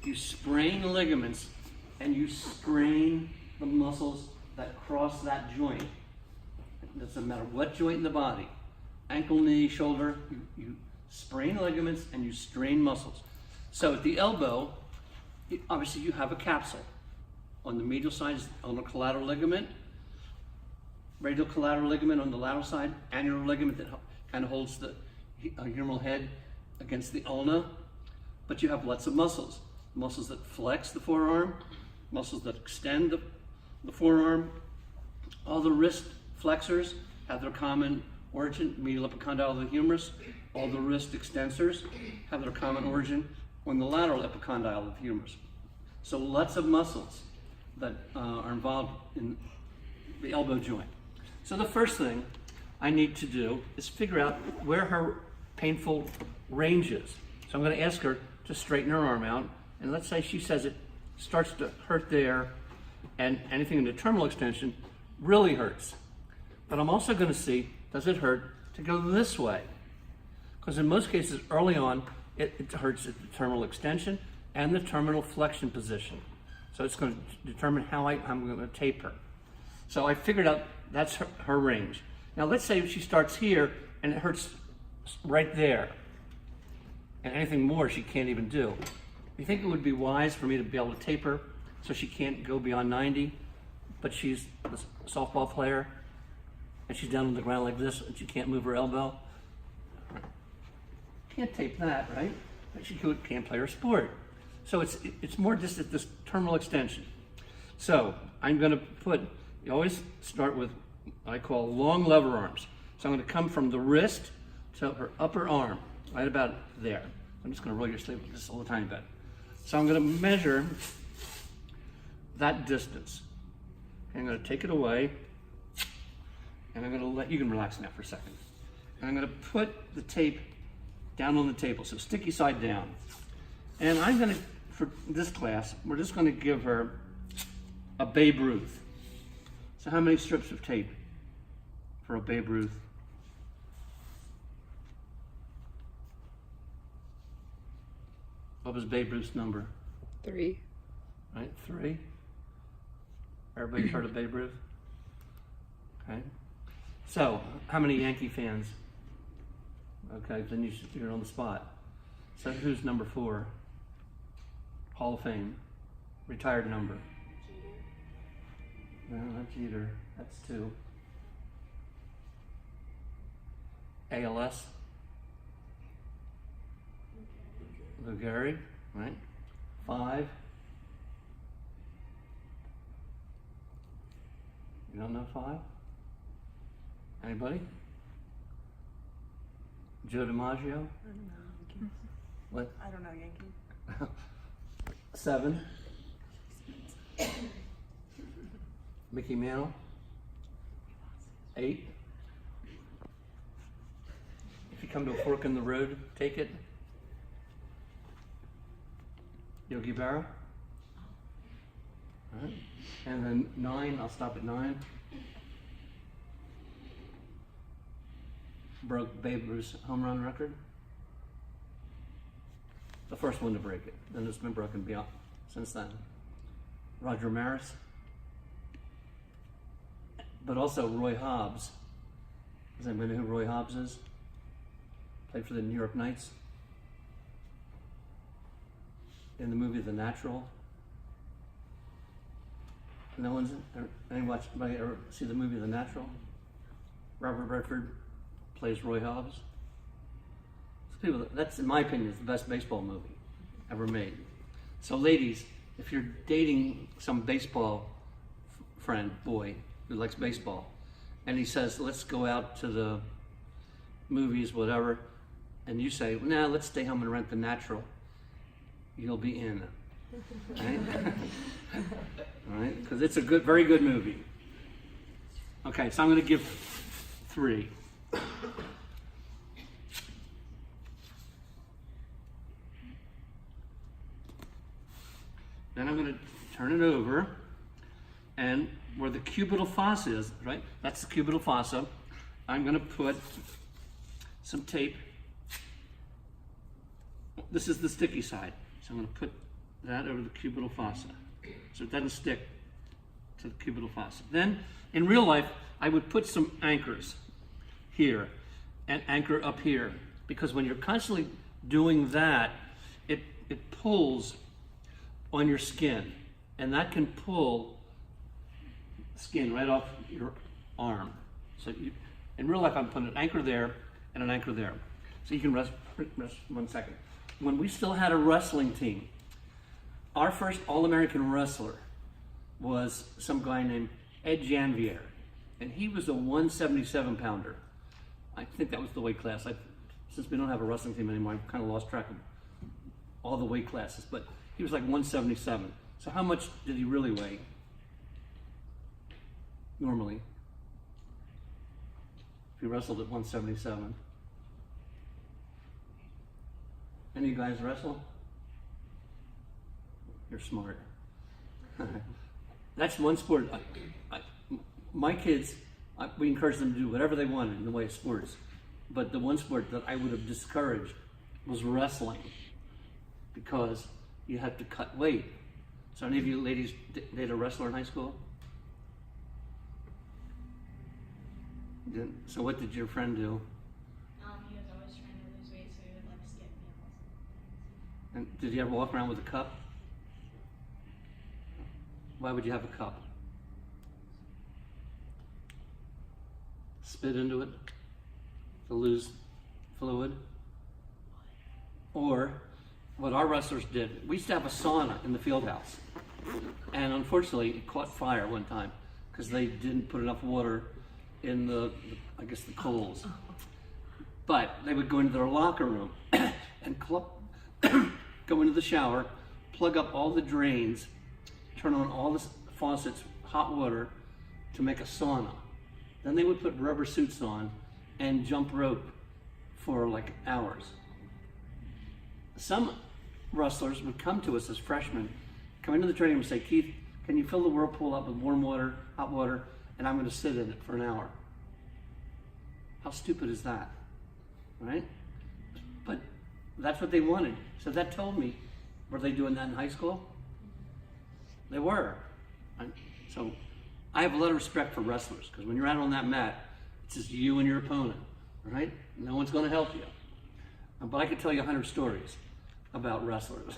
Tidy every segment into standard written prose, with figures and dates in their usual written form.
you sprain the ligaments and you strain the muscles that cross that joint. It doesn't matter what joint in the body, ankle, knee, shoulder, you sprain ligaments and you strain muscles. So at the elbow, obviously you have a capsule. On the medial side is ulnar collateral ligament, radial collateral ligament on the lateral side, annular ligament that kind of holds the humeral head against the ulna. But you have lots of muscles. Muscles that flex the forearm, muscles that extend the forearm. All the wrist flexors have their common origin, medial epicondyle of the humerus. All the wrist extensors have their common origin on the lateral epicondyle of the humerus. So lots of muscles that are involved in the elbow joint. So the first thing I need to do is figure out where her painful range is. So I'm going to ask her to straighten her arm out, and let's say she says it starts to hurt there, and anything in the terminal extension really hurts. But I'm also going to see, does it hurt to go this way? Because in most cases, early on, it hurts at the terminal extension and the terminal flexion position. So it's going to determine how I'm going to tape her. So I figured out that's her range. Now let's say she starts here and it hurts right there, and anything more she can't even do. You think it would be wise for me to be able to tape her so she can't go beyond 90, but she's a softball player and she's down on the ground like this and she can't move her elbow? Can't tape that, right? But she can't play her sport. So it's more just at this terminal extension. So I'm going to you always start with what I call long lever arms. So I'm going to come from the wrist to her upper arm, right about there. I'm just going to roll your sleeve just a little tiny bit. So I'm going to measure that distance. I'm going to take it away, and I'm going to you can relax now for a second. And I'm going to put the tape down on the table, so sticky side down. And I'm going to, for this class, we're just going to give her a Babe Ruth. So how many strips of tape for a Babe Ruth? What was Babe Ruth's number? 3. Right, 3. Everybody's heard of Babe Ruth? Okay. So, how many Yankee fans? Okay, then you're on the spot. So who's number 4? Hall of Fame. Retired number. No, not Jeter. That's 2. ALS. Lou Gehrig, right? 5. You don't know 5? Anybody? Joe DiMaggio? I don't know Yankees. What? I don't know Yankees. 7. Mickey Mantle? 8. If you come to a fork in the road, take it. Yogi Berra? All right. And then 9, I'll stop at 9. Broke Babe Ruth's home run record. The first one to break it. Then it's been broken beyond since then. Roger Maris. But also Roy Hobbs. Does anybody know who Roy Hobbs is? Played for the New York Knights. In the movie The Natural. No one's anybody ever see the movie The Natural? Robert Redford plays Roy Hobbs. So that's, in my opinion, is the best baseball movie ever made. So ladies, if you're dating some baseball friend, boy, who likes baseball, and he says, let's go out to the movies, whatever, and you say, nah, let's stay home and rent The Natural, you'll be in. Right? All right? Because it's a good, very good movie. Okay, so I'm going to give 3. Then I'm going to turn it over, and where the cubital fossa is, right? That's the cubital fossa. I'm going to put some tape. This is the sticky side. So I'm going to put that over the cubital fossa, so it doesn't stick to the cubital fossa. Then, in real life, I would put some anchors here and anchor up here, because when you're constantly doing that, it pulls on your skin, and that can pull skin right off your arm. So in real life, I'm putting an anchor there and an anchor there. So you can rest 1 second. When we still had a wrestling team, our first All-American wrestler was some guy named Ed Janvier, and he was a 177 pounder. I think that was the weight class. Since we don't have a wrestling team anymore, I've kind of lost track of all the weight classes, but he was like 177. So how much did he really weigh normally? If he wrestled at 177. Any of you guys wrestle? You're smart. That's one sport. My kids, we encourage them to do whatever they wanted in the way of sports. But the one sport that I would have discouraged was wrestling, because you have to cut weight. So any of you ladies date a wrestler in high school? So what did your friend do? He was always trying to lose weight, so he would like skip meals. And did you ever walk around with a cup? Why would you have a cup? Spit into it to lose fluid? Or what our wrestlers did, we used to have a sauna in the field house. And unfortunately, it caught fire one time because they didn't put enough water in the coals. But they would go into their locker room and go into the shower, plug up all the drains, turn on all the faucets, hot water to make a sauna. Then they would put rubber suits on and jump rope for like hours. Some wrestlers would come to us as freshmen, come into the training room and say, Keith, can you fill the whirlpool up with warm water, hot water, and I'm going to sit in it for an hour. How stupid is that, right? But that's what they wanted. So that told me, were they doing that in high school? They were. So I have a lot of respect for wrestlers, because when you're out on that mat, it's just you and your opponent, right? No one's going to help you. But I could tell you 100 stories about wrestlers.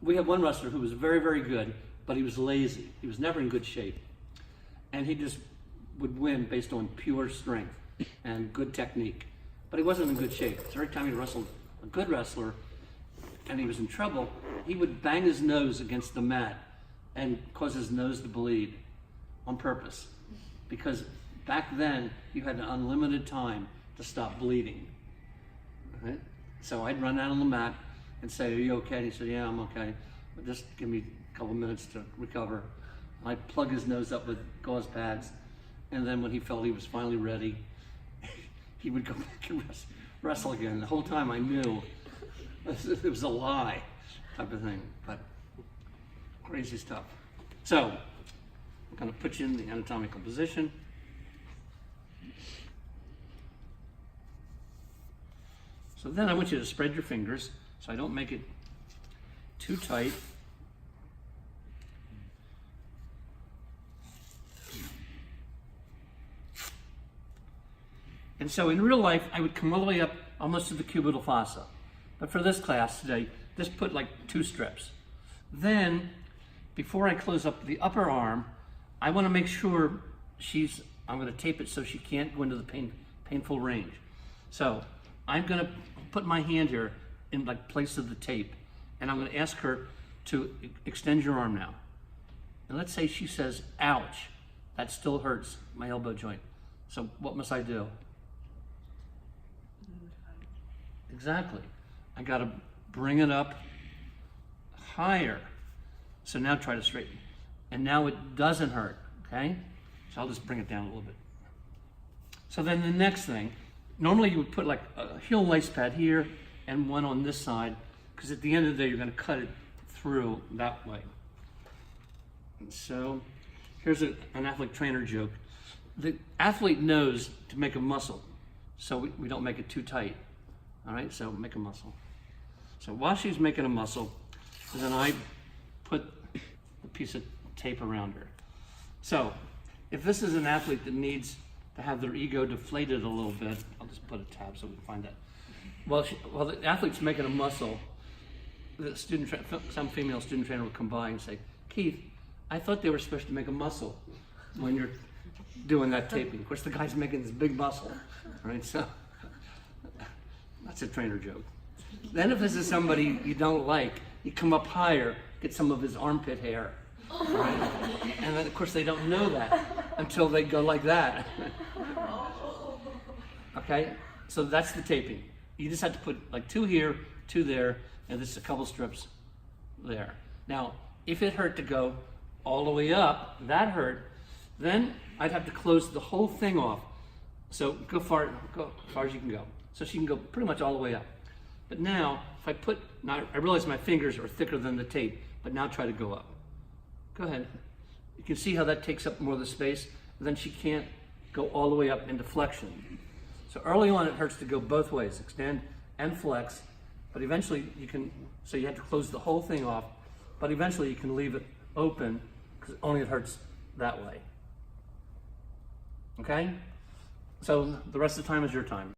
We have one wrestler who was very, very good, but he was lazy. He was never in good shape. And he just would win based on pure strength and good technique. But he wasn't in good shape. So every time he wrestled a good wrestler and he was in trouble, he would bang his nose against the mat and cause his nose to bleed on purpose. Because back then, you had an unlimited time to stop bleeding. Right? So I'd run out on the mat and say, are you okay? And he said, yeah, I'm okay. But just give me a couple minutes to recover. I'd plug his nose up with gauze pads, and then when he felt he was finally ready, he would go back and wrestle again. The whole time I knew it was a lie type of thing, but crazy stuff. So I'm going to put you in the anatomical position. So then I want you to spread your fingers so I don't make it too tight. And so in real life, I would come all the way up almost to the cubital fossa. But for this class today, just put like 2 strips. Then, before I close up the upper arm, I want to make sure I'm going to tape it so she can't go into the painful range. So I'm going to put my hand here in like place of the tape, and I'm going to ask her to extend your arm now. And let's say she says, ouch, that still hurts, my elbow joint. So what must I do? Exactly. I got to bring it up higher. So now try to straighten. And now it doesn't hurt, okay? So I'll just bring it down a little bit. So then the next thing, normally you would put like a heel lace pad here and one on this side, because at the end of the day, you're going to cut it through that way. And so here's an athletic trainer joke. The athlete knows to make a muscle, so we don't make it too tight. All right, so make a muscle. So while she's making a muscle, and then I put a piece of tape around her. So, if this is an athlete that needs to have their ego deflated a little bit, I'll just put a tab so we can find that. While the athlete's making a muscle, some female student trainer will come by and say, Keith, I thought they were supposed to make a muscle when you're doing that taping. Of course, the guy's making this big muscle, right? So that's a trainer joke. Then if this is somebody you don't like, you come up higher, get some of his armpit hair, right? And then, of course, they don't know that until they go like that. Okay? So that's the taping. You just have to put like 2 here, 2 there, and just a couple strips there. Now, if it hurt to go all the way up, that hurt, then I'd have to close the whole thing off. So go far as you can go. So she can go pretty much all the way up. But now, if now I realize my fingers are thicker than the tape, but now try to go up. Go ahead. You can see how that takes up more of the space, then she can't go all the way up into flexion. So early on it hurts to go both ways, extend and flex, but eventually so you have to close the whole thing off, but eventually you can leave it open because only it hurts that way. Okay? So the rest of the time is your time.